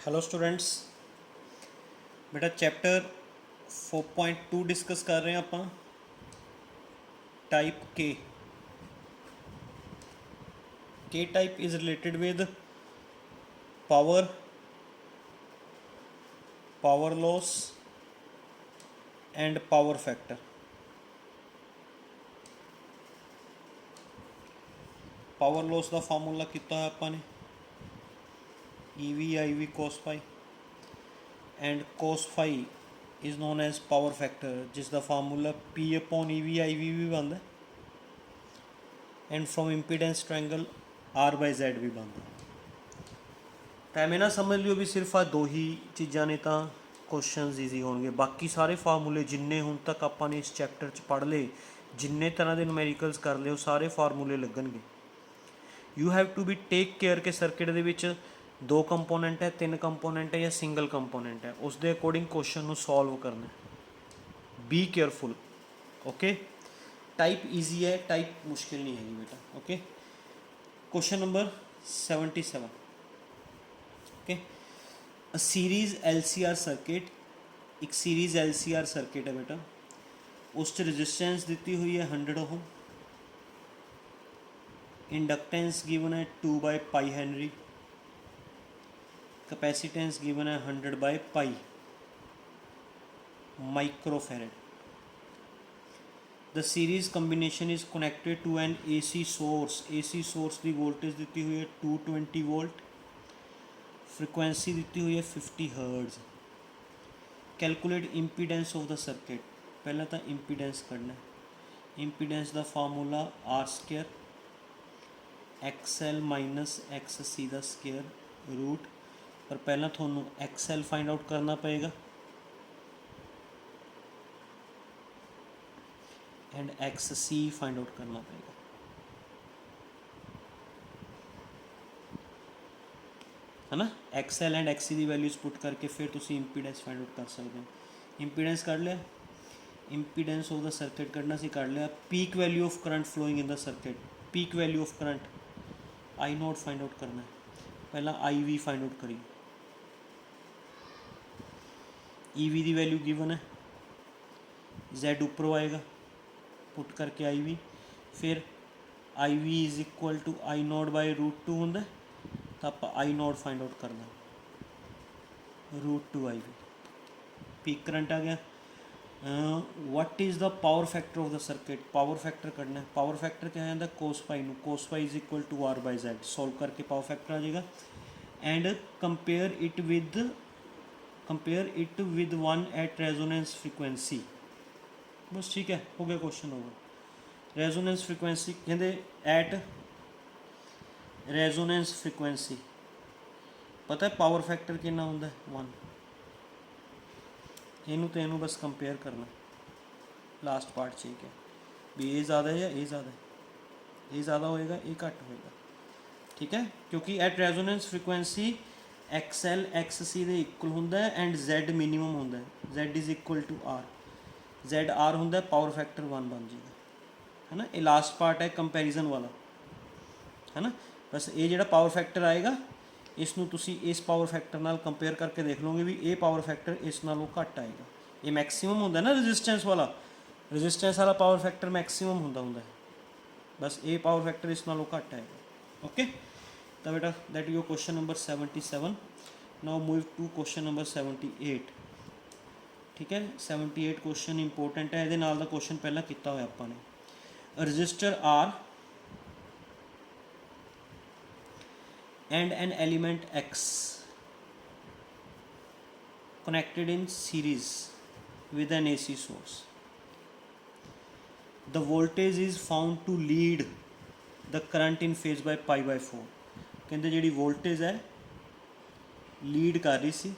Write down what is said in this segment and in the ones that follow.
Hello students, बेटा chapter 4.2 discuss कर रहे हैं ਆਪਾਂ टाइप के type is related with power loss and power factor. Power loss का फार्मूला किया है ਆਪਾਂ ने EV cos phi and cos phi is known as power factor जिसका फार्मूला P upon EV भी बनता है and from impedance triangle R/Z भी बनता है। तो एवं ना समझ लियो भी सिर्फ आ दो ही चीज़ा ने तो क्वेश्चन ईजी होंगे, बाकी सारे फार्मूले जिन्ने हुण तक आपने इस चैप्टर च पढ़ ले, जिन्ने तरह के न्यूमेरिकल्स कर ले, सारे फार्मूले लगणगे। You have to be take care के सर्किट दे विच दो कंपोनेंट है, तीन कंपोनेंट है या सिंगल कंपोनेंट है, उस दे अकॉर्डिंग क्वेश्चन को सॉल्व करना है। Be careful. Okay, type easy है, टाइप मुश्किल नहीं है बेटा। Okay, question number 77। ओके, अ सीरीज़ LCR सर्किट, एक सीरीज़ LCR सर्किट है बेटा, उस रजिस्टेंस दी हुई है 100 ओम, इंडक्टेंस गिवन है 2/π हेनरी, कैपेसिटेंस गिवन है 100/π microfarad. The series combination is connected to an AC source. AC source की वोल्टेज दी हुई है 220 वोल्ट, फ्रिक्वेंसी दी हुई है 50 hertz. Calculate impedance of the circuit. पहला तो इंपीडेंस करना है। इंपीडेंस का formula R² XL minus XC का स्केयर रूट, पर पहला थोनों XL फाइंड आउट करना पएगा एंड XC फाइंड आउट करना पड़ेगा। है ना, XL एंड XC की वैल्यूज पुट करके फिर तुम इंपीडेंस फाइंड आउट कर सकते हो। इंपीडेंस कर लिया, इंपीडेंस ऑफ द सर्किट करना सी कर लिया। Peak value of current flowing in the circuit, peak value of current I0 find out करना है। पहला IV फाइंड आउट करिए। EV की वैल्यू गिवन है, Z ऊपर आएगा, पुट करके IV, फिर IV is equal to I0/√2 होंगे, तो आप I0 फाइंड आउट करना, √2 IV। पीक करंट आ गया। What is the power factor of the circuit, power factor करना है। पावर फैक्टर क्या है, cos phi नू, cos phi is equal to R/Z, solve करके पावर फैक्टर आ जाएगा। And compare it with one at resonance frequency. बस ठीक है, हो गया क्वेश्चन होगा। रेजोनेंस फ्रीक्वेंसी कहते एट रेजोनेंस फ्रीक्वेंसी, पता है पावर फैक्टर कितना होंदा है 1। इनू तो इनू बस कंपेयर करना, लास्ट पार्ट ठीक है भी ये ज़्यादा है या ये ज़्यादा है, ये ज़्यादा होएगा ये घट होएगा, ठीक है, क्योंकि at resonance frequency XL XC ਦੇ इक्वल होंदा है एंड Z मिनिमम होंदा है, Z is equal to R, ZR होंदा है, पावर फैक्टर 1 बन जाएगा। है ना, ये लास्ट पार्ट है कंपैरिजन वाला, है ना। बस ये जो पावर फैक्टर आएगा इसनों तुसी इस पावर फैक्टर नाल कंपेयर करके देख लोगे भी ये पावर फैक्टर इस नालों घट आएगा। ये मैक्सीमम होंदा ना रजिस्टेंस वाला पावर फैक्टर मैक्सीमम होंदा है, बस ये पावर फैक्टर इस नालों घट आएगा। ओके, तो बेटा that your question number 77। Now move to question number 78। ठीक है, 78 क्वेश्चन इंपोर्टेंट है, ये क्वेश्चन पहला किया हुआ आपने। Register R and an element X connected in series with an AC source. The voltage is found to lead the current in phase by π/4। कहते जी voltage है लीड कर रही सी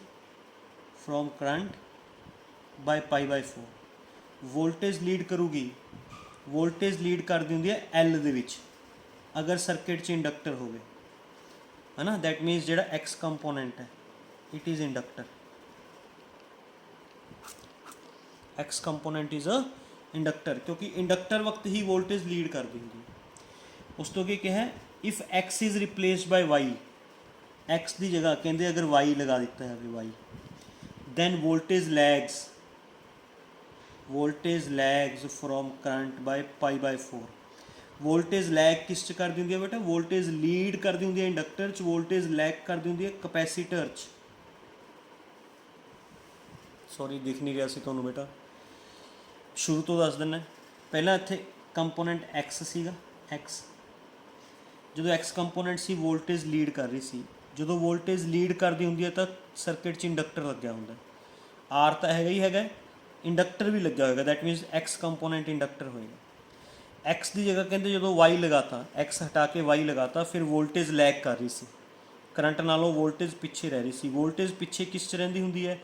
from current by π/4। Voltage lead करूगी, voltage lead कर दी होंगी है L दे विच, अगर सर्किट च इंडक्टर हो, है ना, दैट मीनस जो X कंपोनेंट है it is inductor, X component is a inductor, क्योंकि इंडक्टर वक्त ही वोल्टेज लीड कर देंगी। उस तो क्या है, if X is replaced by Y, X की जगह कहते अगर वाई लगा दिता है Y, then voltage lags from current by pi by 4। Voltage lag किस च करदी हुंदी है बेटा, वोल्टेज लीड करदी हुंदी है इंडक्टर च, वोल्टेज लैग करदी हुंदी है कैपेसिटर च। सॉरी दिख नहीं रहा सी तुहानूं बेटा, शुरू तो दस दिना। पहला इत्थे कंपोनेंट एक्स सीगा, एक्स जो एक्स कंपोनेंट सी वोल्टेज लीड कर रही सी, जो वोल्टेज लीड करती होंगी है तो सर्किट च इंडक्टर लग्या होंगे, आर तो है ही है, इंडक्टर भी लग्या होगा, दैट मीनस एक्स कंपोनेंट इंडक्टर होएगा। एक्स की जगह कहते जो वाई लगाता, एक्स हटा के वाई लगाता, फिर वोल्टेज लैग कर रही सी, करंट नालों वोल्टेज पिछे रह रही सी। वोल्टेज पिछे किस च रहिंदी हुंदी है,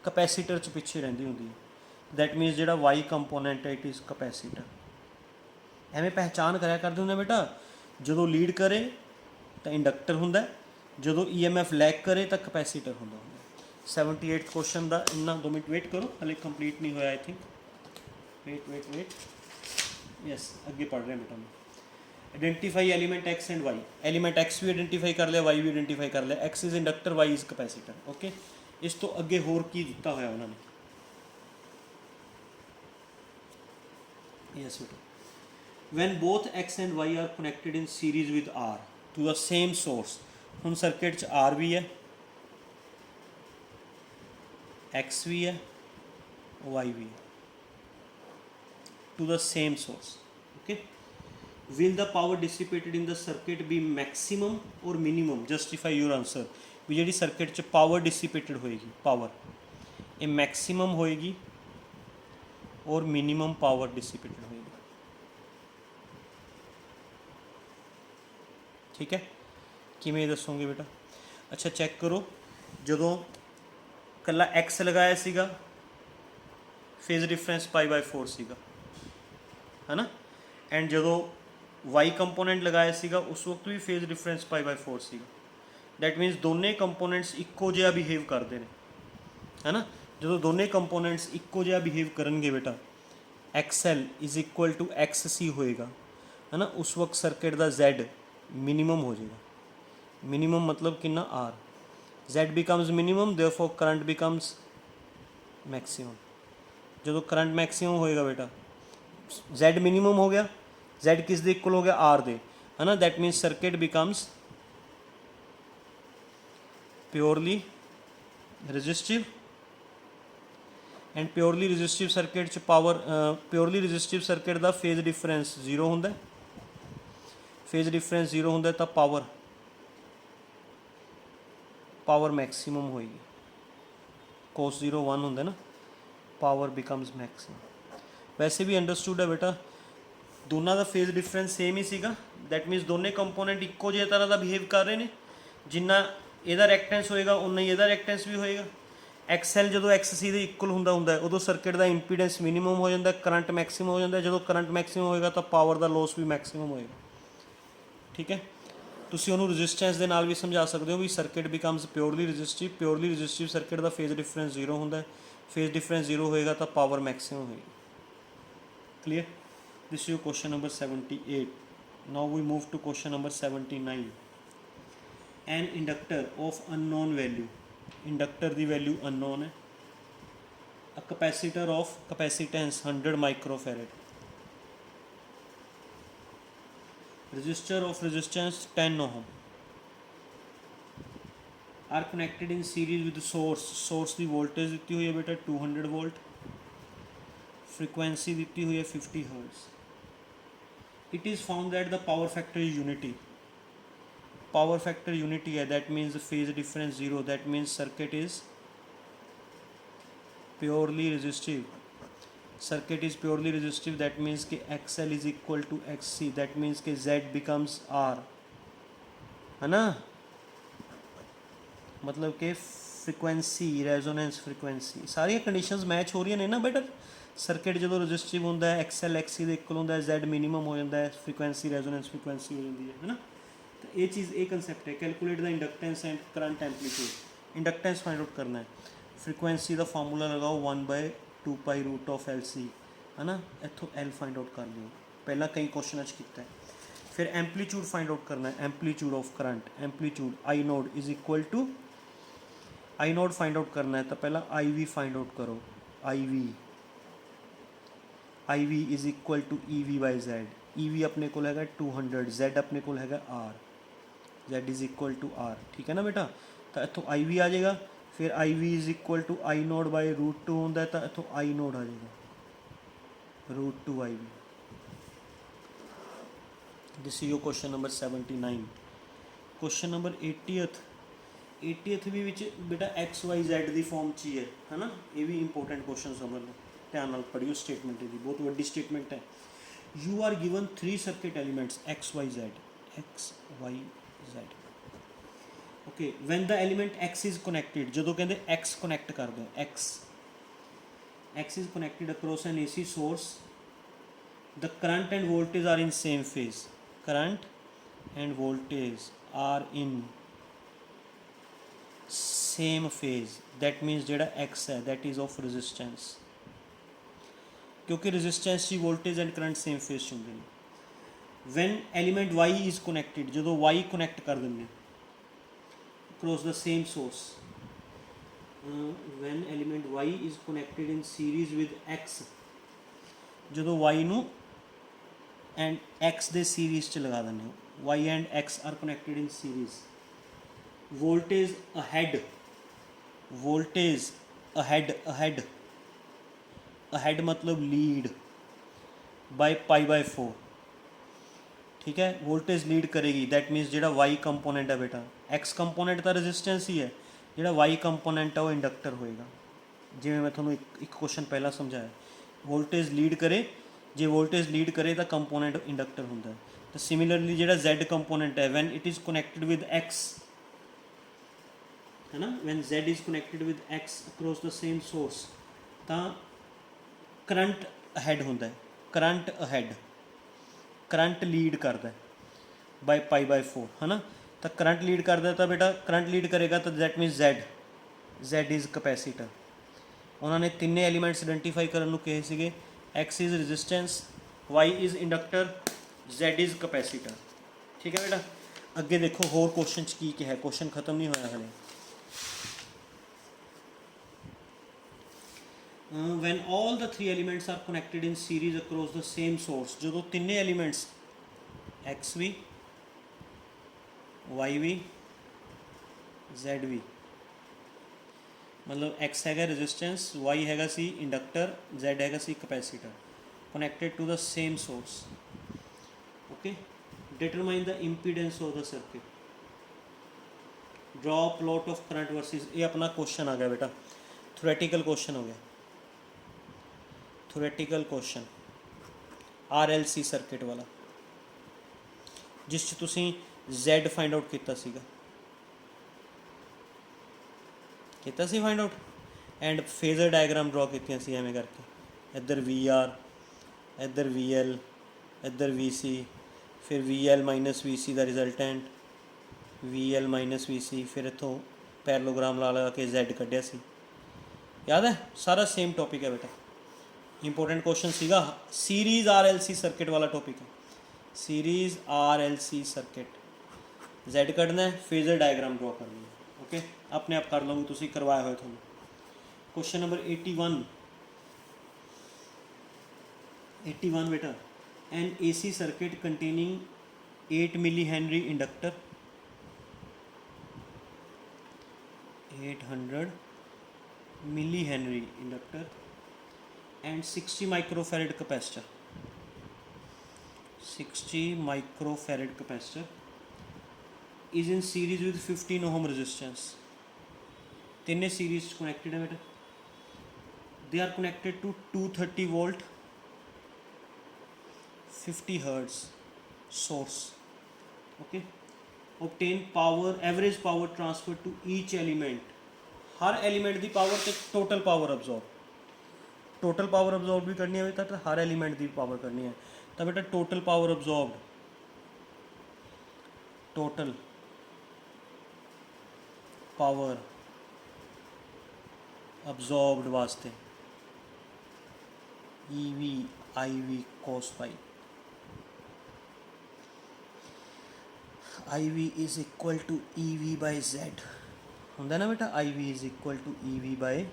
कैपेसिटर च पिछे रहिंदी हुंदी है, दैट मीनस जो वाई कंपोनेंट है इट इज़ कैपेसिटर। एवें पहचान कराया करते होंगे बेटा, जो लीड करे तो इंडक्टर होंदा, जो EMF लैग करे तो कैपेसिटर होंदा। 78 क्वेश्चन का इन्ना 2 मिनट वेट करो, हले कंप्लीट नहीं होया आई थिंक, वेट यस अगे पढ़ रहे हैं बेटा मैं। Identify element X and Y, element X भी आइडेंटिफाई कर लिया, वाई भी आइडेंटिफाई कर लिया, X is inductor, Y is capacitor. Okay, इस तो अगे होर की दिता होया उन्होंने, यस बेटा। when both x and y are connected in series with R to the same source, ਹੁਣ सर्किट च R भी है, X भी है, Y भी है, to the same source, okay, will the power dissipated in the circuit be maximum or minimum? Justify your answer। भी जी circuit च पावर डिसिपेटेड होएगी, पावर ये मैक्सिमम होएगी और मिनिमम पावर डिसिपेटेड होएगी, ठीक है। किमें दसोगे बेटा, अच्छा चैक करो, जो कला एक्स लगाया सीगा फेज डिफरेंस पाई बाय 4 सीगा, है ना, एंड जो वाई कंपोनेंट लगाया सीगा उस वक्त भी फेज डिफरेंस पाई बाय 4 सीगा, दैट मीनस दोनों कंपोनेंट्स इक्को जिहा बिहेव करते हैं, है ना। जो दोनों कंपोनेंट्स इक्को जिहा बिहेव करेंगे बेटा, XL is equal to XC होएगा, है ना, उस वक्त सर्किट का Z मिनिमम हो जाएगा। मिनिमम मतलब कितना, R, Z becomes minimum, therefore current becomes maximum. जो करंट मैक्सिमम होएगा बेटा, Z मिनिमम हो गया, Z किस दे इक्वल हो गया, R दे, है ना, that means circuit becomes purely resistive, and purely resistive circuit च पावर, प्योरली रजिस्टिव सर्किट का फेज डिफरेंस 0 होंदा, फेज डिफरेंस 0 होंदा तो पावर मैक्सिमम होएगी, cos 0 1 होंदा ना, पावर बिकम्स मैक्सिमम। वैसे भी अंडरस्टूड है बेटा, दोनों का फेज डिफरेंस सेम ही सीगा, दैट मीनस दोनों कंपोनेंट इक्को जिहे तरह का बिहेव कर रहे हैं, जिन्ना इहदा रिएक्टेंस होएगा उन्ना ही इहदा रिएक्टेंस भी होएगा। XL जो XC दे इक्वल होंदा उदों सर्किट का इंपीडेंस मिनिमम हो जाता, करंट मैक्सिमम हो जाता, जो करंट मैक्सिमम होएगा तो पावर का लॉस भी मैक्सिमम होएगा, ठीक है। तुसी उन्होंने रजिस्टेंस के नाल भी समझा सकते हो भी circuit becomes purely resistive circuit का फेज डिफरेंस 0 होंदा, फेज डिफरेंस 0 होएगा तो पावर मैक्सिमम होएगी, clear. This is question number 78। Now we move to question number 79। An inductor of unknown value, inductor की वैल्यू अननोन है, a capacitor of capacitance 100 microfarad, resistor of resistance 10 ohm are connected in series with source की voltage दी हुई है बेटा 200 volt, frequency दी हुई है 50 hertz. It is found that the power factor is unity, power factor unity है, that means phase difference 0, that means circuit is purely resistive, circuit is purely resistive, that means कि XL is equal to XC, that means कि Z becomes R, है ना, मतलब कि frequency, resonance frequency, सारी conditions match हो रही हैं ना बेटा। सर्किट जो रजिस्टिव होंदा है XL XC दे इक्वल होंदा है, Z मिनिमम हो जाता है, फ्रीक्वेंसी रेजोनेंस फ्रीक्वेंसी हो जाती है ना। तो ये चीज़ ये कंसैप्ट है, calculate the inductance and current amplitude. Inductance find out करना है, फ्रीक्वेंसी का फार्मूला लगाओ 1/2 पाई रूट ऑफ LC, है ना, इत्थों L फाइंड आउट कर लियो, पहला कई क्वेश्चन किया है। फिर एम्पलीट्यूड फाइंड आउट करना है, amplitude of current, amplitude I naught is equal to, I naught find out करना है तो पहला आई वी फाइंड आउट करो, I V is equal to E V by Z, E V अपने को हैगा 200, जेड अपने को हैगा R, Z is equal to R, ठीक है ना बेटा। तो इतों आई वी आ जाएगा, फिर I V is equal to I naught by root two होंगे, तो इतों आई नोड आ जाएगा root two I V. This is your question number 79। Question number 80th भी विच बेटा एक्स वाई जैड की फॉर्म च ही है ना, ये भी इंपोर्टेंट क्वेश्चन समझ लो, ध्यान नाल पढ़ियो, स्टेटमेंट की बहुत वड्डी स्टेटमेंट है। You are given 3 circuit elements X Y Z, okay, when the element X is connected, जो कहते एक्स कनैक्ट कर दो, X is connected across an AC source, the current and voltage are in same phase, current and voltage are in same phase, that means जोड़ा X है that is of resistance, क्योंकि resistance की voltage and current same phase होंगे हैं। When element Y is connected, जो Y connect कर देंगे cross the same source, when element Y is connected in series with X, जो Y नू and X दे सीरीज च लगा देंगे, Y and X are connected in series, voltage ahead, voltage ahead मतलब लीड बाय पाई बाय 4, ठीक है, voltage lead करेगी, दैट मीनस जो वाई कंपोनेंट है बेटा, एक्स कंपोनेंट तो रेजिस्टेंस ही है, जो वाई कंपोनेंट है वो इंडक्टर होएगा, जिवें मैं थोड़ा एक क्वेश्चन पहला समझाया, वोल्टेज लीड करे, जे वोल्टेज लीड करे तो कंपोनेंट इंडक्टर होंदा है। तो सिमिलरली जो Z कंपोनेंट है, when it is connected with X, है ना, when Z is connected with X across the same source, तो करंट अहेड होंदा है, करंट लीड करता है बाय पाई बाय 4, है ना। तो करंट लीड करता है तो बेटा करंट लीड करेगा तो that means Z is capacitor. उन्होंने तिने एलीमेंट्स आइडेंटिफाई करने को कहे सीगे, X is resistance, Y is inductor, Z is capacitor, ठीक है बेटा। अगे देखो होर क्वेश्चन की क्या है, क्वेश्चन खत्म नहीं होया हले। When all the 3 elements are connected in series across the same source, जो तिने elements X V, Y V, Z V, मतलब एक्स हैगा रेजिस्टेंस, वाई हैगा सी इंडक्टर, जेड हैगा सी capacitor, connected to the same source, okay. Determine the impedance of the circuit, draw plot of current versus, ये अपना क्वेश्चन आ गया बेटा, थ्योरेटिकल क्वेश्चन हो गया, थ्योरेटिकल क्वेश्चन RLC सर्किट वाला, जिस च तुसीं Z फाइंड आउट किया सी find out, and phasor diagram draw कीतियां सी एवें करके, इधर VR, इधर VL, इधर VC, फिर VL माइनस VC का रिजल्टेंट, VL माइनस VC, फिर इतों पैरेललोग्राम ला लगा के Z कढ़िया सी, याद है, सारा सेम टॉपिक है बेटा। इंपोर्टेंट क्वेश्चन सीगा, सीरीज RLC सर्किट वाला टॉपिक है, सीरीज RLC सर्किट, Z कढ़ना है, फेजर डायग्राम ड्रॉ करनी है, ओके, अपने आप कर लोगे, तुसीं करवाया हुआ थोड़ा। क्वेश्चन नंबर 81 बेटा, an AC circuit containing 8 milli henry inductor, 800 milli henry inductor and 60 microfarad capacitor, 60 microfarad capacitor is in series with 15 ohm resistance, तीनों series connected है बेटा, they are connected to 230 volt 50 hertz source, okay। obtain power, average power transfer to each element, her element की power ते total power absorb, total power absorb भी करनी है बेटा, तो हर एलिमेंट की पावर करनी है, तो बेटा total power absorb, total power absorbed वास्ते EV IV cos phi, I V is equal to E V by Z ਹੁੰਦਾ ना बेटा, I V is equal to E V by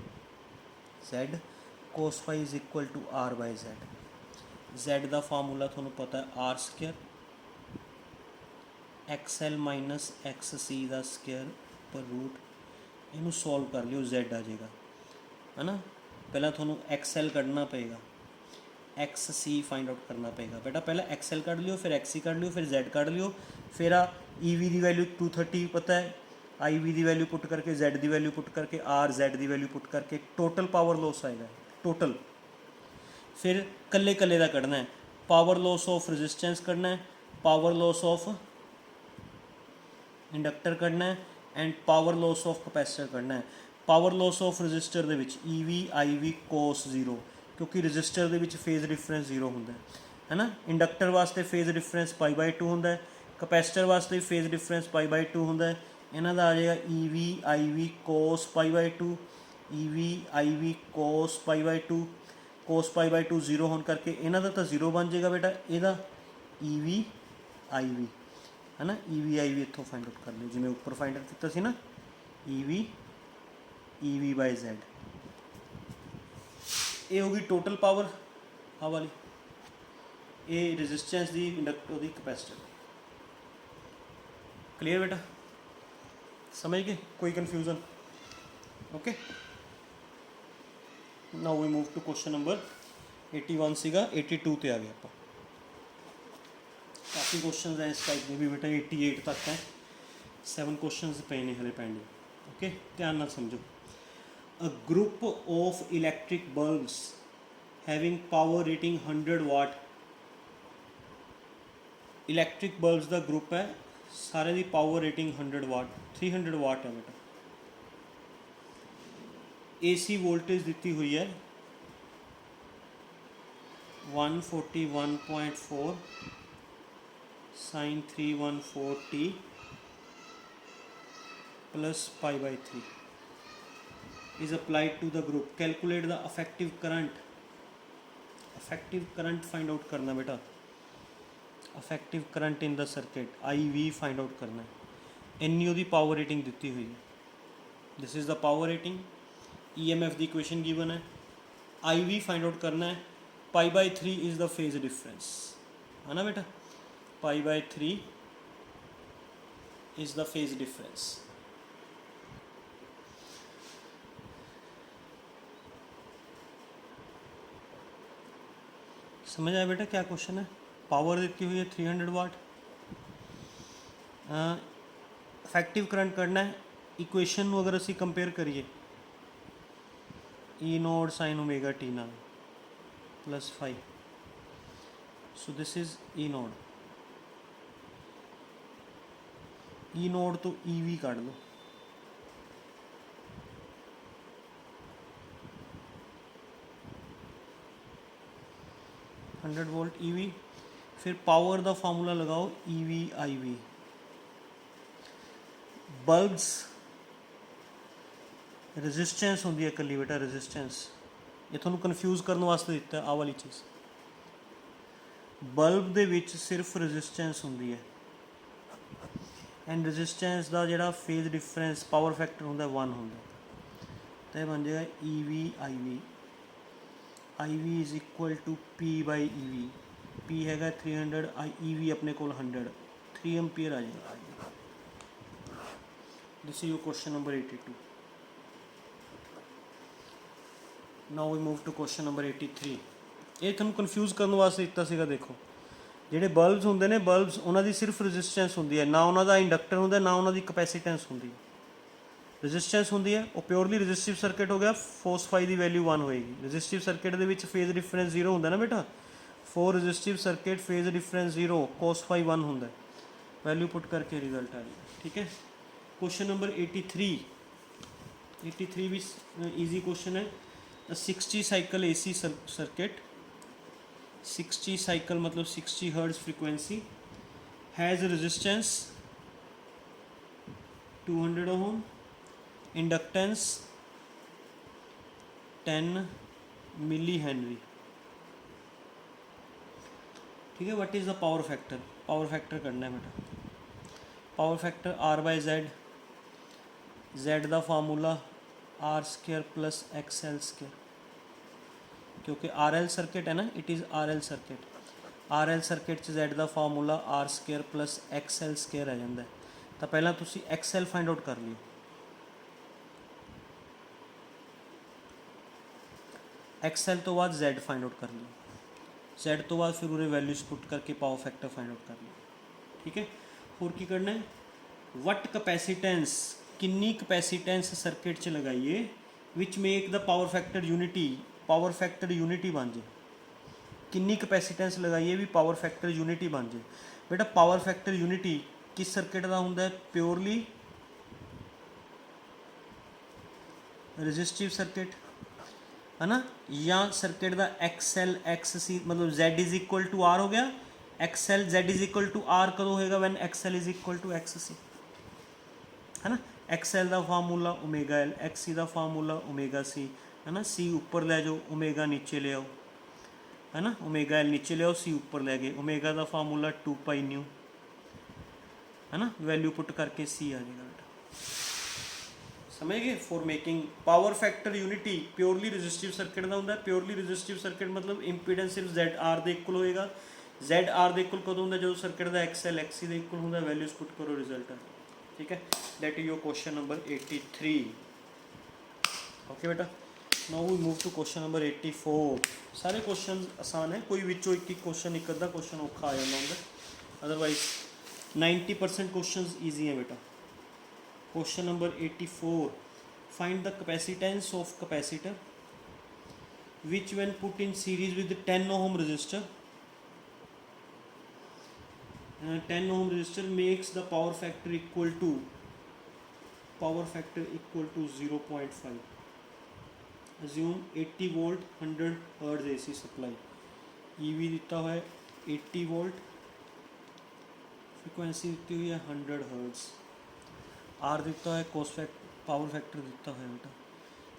Z, cos phi is equal to R by Z. Z का formula थोड़ा पता है, R square X L minus X C का square पर root, इनू सॉल्व कर लियो जेड आ जाएगा, है ना। पहला थोड़ा एक्स एल कढ़ना पेगा, एक्स सी फाइंड आउट करना पेगा बेटा। पहला एक्स एल कढ़ लियो, फिर एक्स सी कढ़ लियो, फिर जेड कढ़ लियो, फिर आ ई वी की वैल्यू 230 पता है, आई वी की वैल्यू पुट करके, जेड की वैल्यू पुट करके, आर जेड की वैल्यू पुट करके टोटल पावर लॉस आएगा टोटल। फिर कल्ले कल्ले का कढ़ना है, पावर लॉस ऑफ रजिस्टेंस कढ़ना है, पावर लॉस ऑफ इंडक्टर कढ़ना है, and power loss of capacitor कढ़ना है। पावर लॉस ऑफ रजिस्टर दे विच E V I V cos zero, क्योंकि रजिस्टर दे विच फेज डिफरेंस जीरो होंदा है ना। इंडक्टर वास्ते phase difference pi by two होंदा है, कैपेसिटर वास्ते phase difference pi by two होंदा है। इन्हां दा आ जाएगा E V I V cos pi by two, E V I V cos pi by two, cos pi by two zero होने करके इन्हां दा तो जीरो बन जाएगा बेटा, इहदा ई वी आई वी, है ना। ई वी आई वी इत्थों फाइंड आउट कर लियो, जिवें उपर फाइंड आउट किया सी ना, ई वी बाई जेड। ये होगी टोटल पावर आ वाली, ये रजिस्टेंस दी इंडक्टर दी कैपेसिटर। क्लीयर बेटा, समझ गए, कोई confusion? Okay, now we move to question number 81 सीगा, 82 ते आ गया आप। काफ़ी क्वेश्चन हैं इस टाइप में भी बेटा, 88 तक है, 7 क्वेश्चन पे ने हले पेंडिंग। ओके, ध्यान नाल समझो। A group of electric bulbs having power rating 100 watt, electric bulbs का ग्रुप है, सारे की पावर रेटिंग 100 वाट, 300 वाट है बेटा। AC वोल्टेज दी हुई है 141.4 sin 314t plus pi by 3 is applied to the group. Calculate the effective current. Effective current find out करना बेटा, effective current in the circuit IV find out करना है। इन्नी ओदी पावर रेटिंग दी हुई है, this is the power rating. EMF the equation given है, IV find out करना है, pi by 3 is the phase difference, है ना बेटा। Pi by 3 is the phase difference. समझ आया बेटा क्या क्वेश्चन है? पावर दी हुई है 300 वाट, इफेक्टिव करंट करना है। इक्वेशन अगर असी कंपेयर करिए, E naught sine omega T नाल plus 5, so this is E naught. E naught तो ई वी काढ़ लो, हंड्रेड वोल्ट ई वी। फिर पावर का फार्मूला लगाओ E V I V. Bulbs resistance होंगी है कली बेटा, रजिस्टेंस, ये थोड़ा कन्फ्यूज़ करने वास्ते दिता है आ वाली चीज़। बल्ब दे विच सिर्फ रजिस्टेंस होंगी है, एंड रजिस्टेंस का जोड़ा फेज डिफरेंस पावर फैक्टर होंगे 1 होंगे, तो यह बन जाएगा E V I V. I V is equal to P by E V, P है 300, ई वी अपने को 100, 3 एम्पीयर आ जाएगा। This is your question number 82। Now we move to question number 83। ये तुहानूं कन्फ्यूज़ करने वास्ते दिता सीगा, देखो ਜਿਹੜੇ बल्ब्स होंगे ने, बल्ब्स उन्होंने सिर्फ रजिस्टेंस होंगी है, ना उन्होंने इंडक्टर होंगे, ना उन्होंने कैपेसिटेंस होंगी। रजिस्टेंस होंगी है, वो प्योरली रजिस्टिव सर्किट हो गया, फोर्स फाई की वैल्यू 1 होएगी। रजिस्टिव सर्किट के फेज डिफरेंस 0 होंगे ना बेटा, for resistive circuit phase difference 0, cos phi 1 होंगे, वैल्यू पुट करके रिजल्ट आ जाएगा। ठीक है, क्वेश्चन नंबर 83। 83 भी ईजी क्वेश्चन है। 60 साइकिल AC सर्किट, 60 साइकिल मतलब 60 hertz frequency, has resistance 200 ohm, inductance 10 milli henry. ठीक है, what is the power factor? Power factor करना है बेटा। Power factor R by Z, Z का formula R square plus X L square, क्योंकि R L circuit है ना, it is R L circuit, R L circuit च Z का formula R square plus X L square आ जाता है। तो पहला तुसी एक्स एल फाइंड आउट कर लियो, एक्स एल तो बाद जेड फाइंड आउट कर लियो, जेड तो बाद फिर उरे वैल्यूज पुट करके पावर फैक्टर फाइंड आउट कर लियो। ठीक है, होर की करना है, वट कैपेसिटेंस, किन्नी कैपेसिटेंस सर्किट च लगाइए which make the power factor unity, power factor unity बन जाए, किन्नी कैपेसिटेंस लगाइए भी पावर फैक्टर यूनिटी बन जाए। बेटा पावर फैक्टर यूनिटी किस सर्किट का होंगे, प्योरली रजिस्टिव सर्किट है ना, या सर्किट का एक्स एल एक्स सी, मतलब Z is equal to R हो गया, X L Z is equal to R कदों होएगा, when X L is equal to X C, है ना। एक्स एल का formula omega L, X C का formula omega C, है ना, सी ऊपर ले जाओ ओमेगा नीचे ले आओ, है ना, ओमेगा एल नीचे ले आओ सी ऊपर ले गए, ओमेगा का फार्मूला 2 पाई न्यू, है ना, वैल्यू पुट करके सी आ जाएगा बेटा, समझ गए। For making power factor unity purely resistive circuit का होंगे, प्योरली रजिस्टिव सर्किट मतलब इंपीडेंस सिर्फ जेड आर के इक्वल होएगा, जेड आर के इक्वल कदों होंगे जो सर्किट का एक्स एल एक्स सी के इक्वल होंगे, वैल्यूज पुट करो रिजल्ट आ। ठीक है, that is your question number 83। Okay बेटा, now we move to question number 84। सारे क्वेश्चन आसान है, कोई विचों एक क्वेश्चन एक अद्धा क्वेश्चन औखा आ जाता होंगे, अदरवाइज 90% क्वेश्चन ईजी है बेटा। Question number 84, find the capacitance of capacitor which when put in series with 10 ohm resistor, 10 ohm resistor makes the power factor equal to, power factor equal to 0.5। Assume 80 volt 100 hertz AC supply, EV दिता हुआ है 80 volt, frequency दी हुई है 100 hertz, are दिता है कोस power factor दिता है बेटा,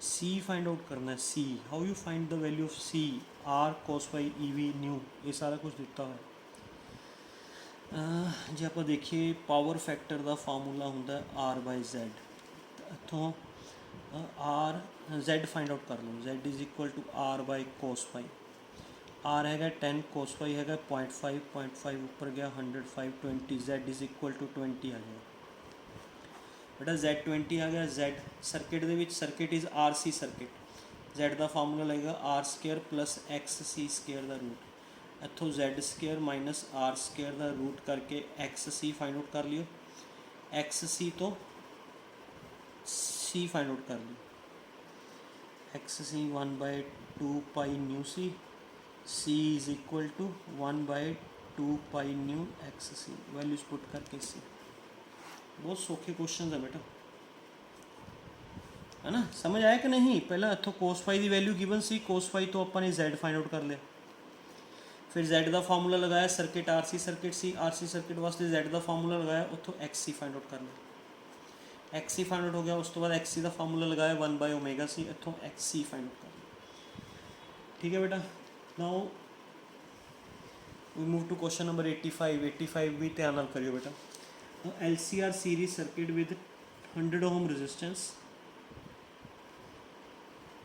सी फाइंड आउट करना है, see how you find the value of C, R cos Y E V, nu सारा कुछ दिता है। जे आप देखिए पावर फैक्टर का फार्मूला होंगे आर बाय जेड, इतों आर जेड फाइंड आउट कर लो, Z is equal to R by cos Y, R है 10, कोस वाई है 0.5, 0.5 ऊपर गया 100, 520, जेड इज इक्वल टू 20 आ जाएगा बेटा, जेड 20 आ गया। जेड सर्किट के circuit is R C circuit, Z का फार्मूला लगेगा R square plus X C square का रूट, इतों Z square minus R square का रूट करके एक्स सी फाइंड आउट कर लियो, एक्स सी तो सी फाइंड आउट कर लियो, X C 1/2 pi nu C, C is equal to 1/2 pi new x C, values put करके सी। बहुत सौखे क्वेश्चन है बेटा, है ना, समझ आया कि नहीं। पहला इतों कोस फाई की वैल्यू गिवन सी, कोस फाई तो अपने जेड फाइंड आउट कर लिया, फिर जेड का फार्मूला लगाया, सर्किट आर सी सर्किट सी, आर सी सर्किट वास्ते जेड का फार्मूला लगाया, उतों एक्स सी फाइंड आउट कर लिया, एक्स सी फाइंड आउट हो गया, उस तो बाद एक्स सी का फार्मूला लगाया 1/ओमेगा सी, इतों एक्स सी फाइंड आउट कर लिया। ठीक है बेटा, now we move to question number 85। 85 भी ध्यान नाल करियो बेटा, L C R series circuit with 100 ohm resistance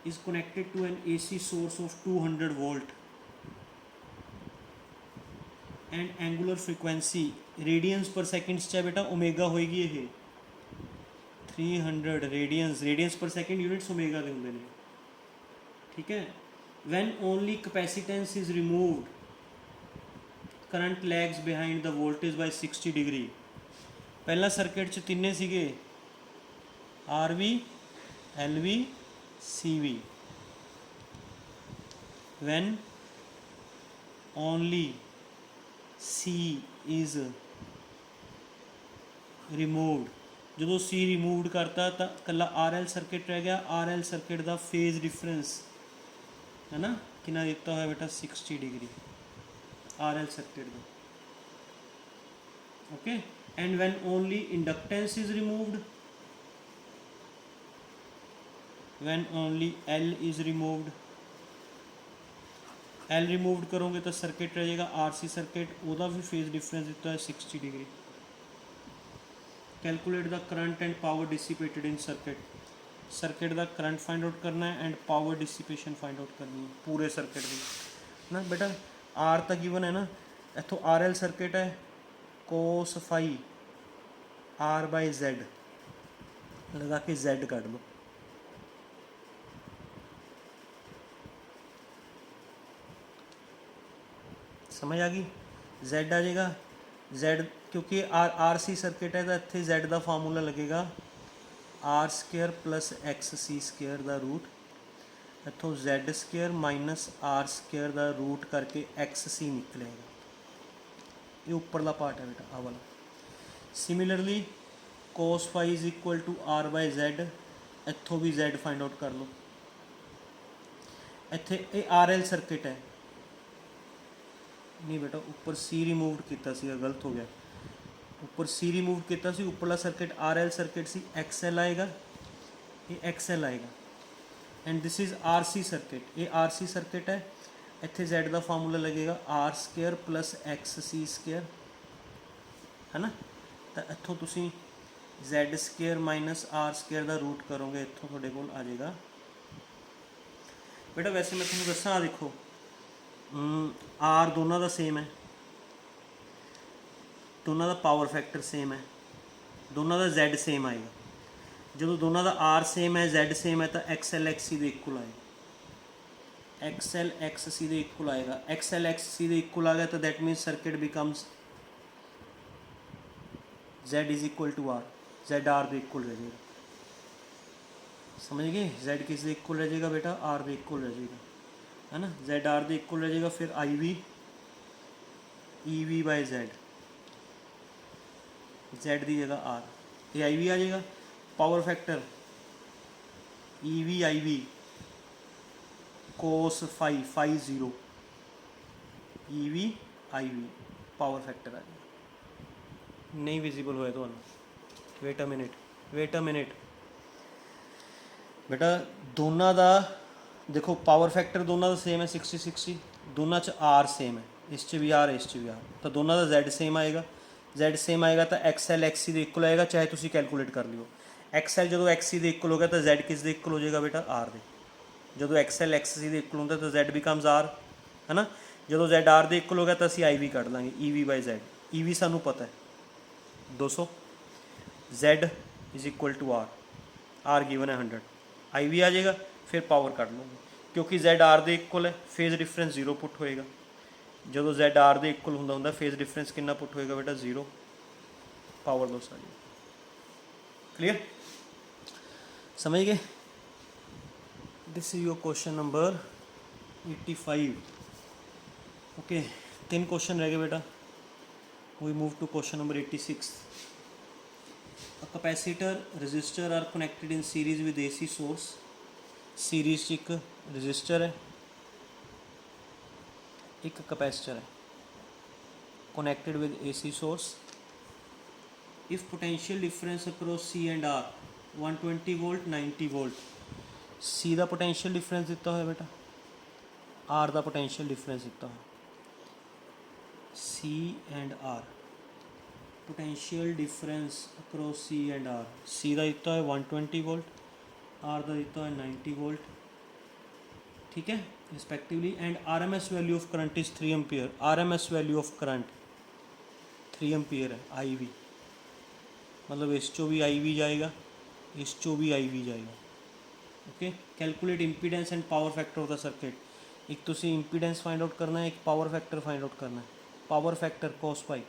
is connected to an AC source of 200 volt and angular frequency radiance पर सेकंड च बेटा ओमेगा होएगी ये 300 रेडियंस पर सेकंड यूनिट्स ओमेगा के होंगे ने। ठीक है, when only capacitance is removed current lags behind the voltage by 60 degree। पहला सर्किट च तिन्ने सीगे R V L V CV, when only C is removed, जो C रिमूवड करता तो कला RL सर्किट रह गया, RL सर्किट का फेज डिफरेंस है ना कितना दिता हुआ बेटा 60 डिग्री RL सर्किट का। Okay, and when only inductance is removed, when only L is removed, L remove करोगे तो सर्किट रह जाएगा RC सर्किट, वह भी फेज डिफरेंस दिता है 60 degree. Calculate the current and power dissipated in circuit, circuit का करंट फाइंड आउट करना है and power dissipation find out करनी है पूरे सर्किट की ना बेटा। आर तो गिवन है ना, इतों आर एल सर्किट है cos phi R by Z लगा के जेड कट लो। समझ आ गई, जेड आ जाएगा जेड, क्योंकि आर आर सी सर्किट है तो इतने जेड का फार्मूला लगेगा R square plus X C square का रूट, इतों Z square minus R square का रूट करके एक्स सी निकलेगा। ये उपरला पार्ट है बेटा आ वाला। Similarly cos phi is equal to R by Z, इतों भी जेड फाइंड आउट कर लो। इत्थे ये आर एल सर्किट है, नहीं बेटा ऊपर सी रिमूव किया सी, गलत हो गया, ऊपर सी रिमूव किया सी, उपरला सर्किट आर एल सर्किट सी, एक्स एल आएगा, ये एक्स एल आएगा and this is R C circuit, ये आर सी सर्किट है। इत्थे जेड का फार्मूला लगेगा R square plus X C square है ना, तो इत्थों तुसी Z square minus R square का रूट करोगे, इत्थों तुहाडे कोल आ जाएगा बेटा। वैसे मैं तुहानूं दस्सां, आ देखो आर दोनों का सेम है, दोनों का पावर फैक्टर सेम है, दोनों का जेड सेम आएगा। जो दोनों का आर सेम है जेड सेम है तो एक्स एल एक्स सी के इक्वल आएगा, एक्स एल एक्स सी के इक्वल आएगा। एक्स एल एक्स सी के इक्वल आ गया तो that means circuit becomes Z is equal to R, Z R के इक्वल रह जाएगा। समझ गए, जेड किस दे इक्वल रह जाएगा बेटा, आर के इक्वल रह जाएगा है ना, जेड आर के इक्वल रह जाएगा। फिर I V E V by Z, Z की जगह आर, ये आई वी आ जाएगा। Power factor E V I V cos phi phi zero, E V I V power factor आ जाएगा। नहीं विजिबल होया तो वेट अ मिनट बेटा, दोनों का देखो पावर फैक्टर दोनों का सेम है 60-60, दोनों च आर सेम है, इस भी आर इस भी आर, तो दोनों का जेड सेम आएगा, जेड सेम आएगा तो एक्स एल एक्स सी के इक्वल आएगा, चाहे तुम कैलकुलेट कर लियो। एक्स एल जो एक्स सी के इक्वल हो गया तो जेड किस दे इक्वल हो जाएगा बेटा, आर दे। जो एक्स एल एक्स सी के इक्वल होता तो जेड बिकम्स आर है ना, जो जेड आर के इक्वल हो गया तो असी आई वी कट लाँगे, E V by Z, E V सानू पता है 200, Z is equal to R given है 100, आई वी आ जाएगा। फिर पावर कट लूँगे, क्योंकि जेड आर के इक्वल है, फेज डिफरेंस 0 पुट होएगा। जो जेड आर के इक्वल होंगे फेज डिफरेंस कितना पुट होएगा बेटा, 0, पावर लॉस आ जाएगा। क्लियर, समझ गए। This is your question number 85। Okay, 3 question रह गए बेटा। We move to question number 86। A capacitor, resistor are connected in series with AC source। Series एक रजिस्टर है, एक कैपेसिटर है, connected with AC source. If potential difference across C and R 120 volt 90 volt, C का potential difference दिता है बेटा, R का potential difference दिता है, C and R potential difference across C and R, C का दिता है 120 वोल्ट, R का दिता है 90 वोल्ट, ठीक है respectively. And R M S value of current is 3 ampere, R M S value of current 3 ampere है, आई वी मतलब इस चो भी आई वी जाएगा, इस चो भी आई वी जाएगा। Okay, calculate impedance and power factor of the circuit. एक तो सी इंपीडेंस फाइंड आउट करना है, एक पावर फैक्टर फाइंड आउट करना है। पावर फैक्टर कॉस पाई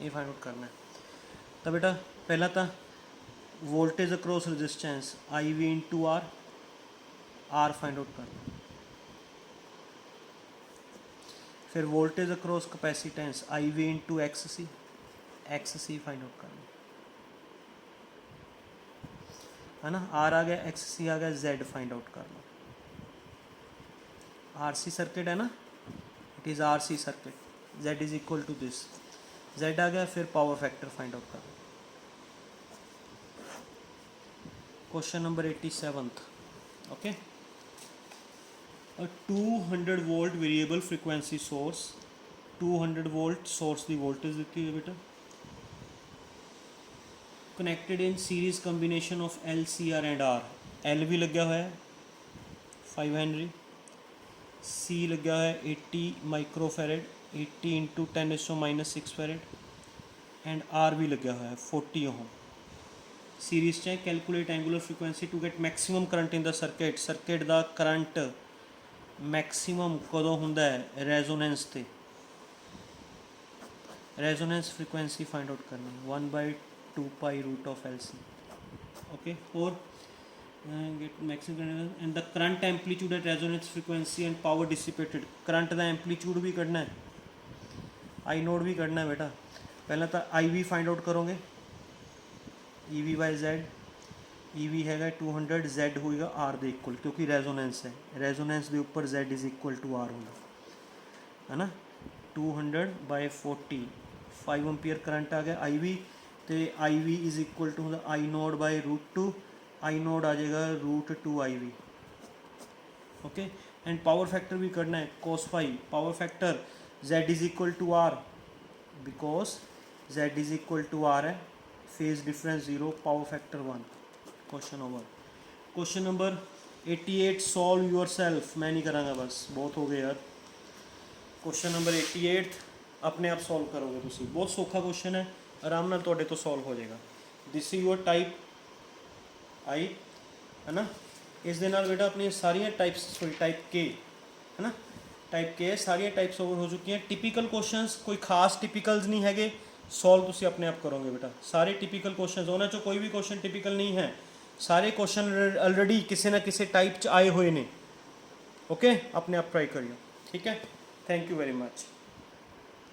ये फाइंड आउट करना है। तो बेटा पहला था voltage across resistance I V into R, R find out करना। फिर voltage across capacitance I V into X C find out करना है ना। आर आ गया, एक्स सी आ गया, जेड फाइंड आउट कर लो। आर सी सर्किट है ना, it is R C circuit, Z is equal to this, Z आ गया। फिर पावर फैक्टर फाइंड आउट कर लो। Question number 87। Okay, a 200 volt variable frequency source, 200 volt source की voltage दी है बेटा, connected in series combination of L C R and R. L भी लग्या हुआ है 5 हेनरी, सी लग्या हुआ है 80 microfarad, 80 into 10⁻⁻6 farad, and R भी लग्या हुआ है 40 ओम। सीरीज च calculate angular frequency to get maximum current in the circuit. Circuit का करंट मैक्सिमम कदों हुंदा है? रेजोनेंस ते। रेजोनेंस फ्रीक्वेंसी फाइंड आउट करनी 1/2π√LC। ओके, और get maximum and the current amplitude at resonance frequency and power dissipated। Current का amplitude भी करना है, आई नोड भी करना है बेटा। पहले तो आई वी फाइंड आउट करोगे, E V by Z. E V है 200, जेड होगा आर दे इक्वल, क्योंकि रेजोनेंस है, रेजोनेंस के उपर Z is equal to R होगा, है ना। 200/40, 5 एम्पीयर करंट आ गया आई वी, तो I V is equal to I naught by √2, I naught आ जाएगा √2 I V. Okay, and power factor भी करना है cos phi. Power factor z is equal to R, because z is equal to R है, phase difference 0, power factor 1। Question over. Question number 88 solve yourself. मैं नहीं करांगा, बस बहुत हो गए यार। क्वेश्चन नंबर 88 अपने आप सॉल्व करोगे तुसी, बहुत सौखा क्वेश्चन है, आराम नाल तुहाडे तो सॉल्व हो जाएगा। दिस इज योर टाइप आई, है ना। इस दे नाल बेटा अपनी सारिया टाइप्स, सॉरी टाइप के, है ना, टाइप के सारिया टाइप्स ओवर हो चुकी हैं। टिपिकल क्वेश्चंस कोई खास टिपिकल्स नहीं है, सॉल्व तुसी अपने आप करोगे बेटा। सारे टिपिकल क्वेश्चंस, उन्हां चों कोई भी क्वेश्चन टिपिकल नहीं है, सारे क्वेश्चन ऑलरेडी किसी ना किसी टाइप च आए हुए ने। ओके, अपने आप ट्राई करियो, ठीक है। Thank you very much.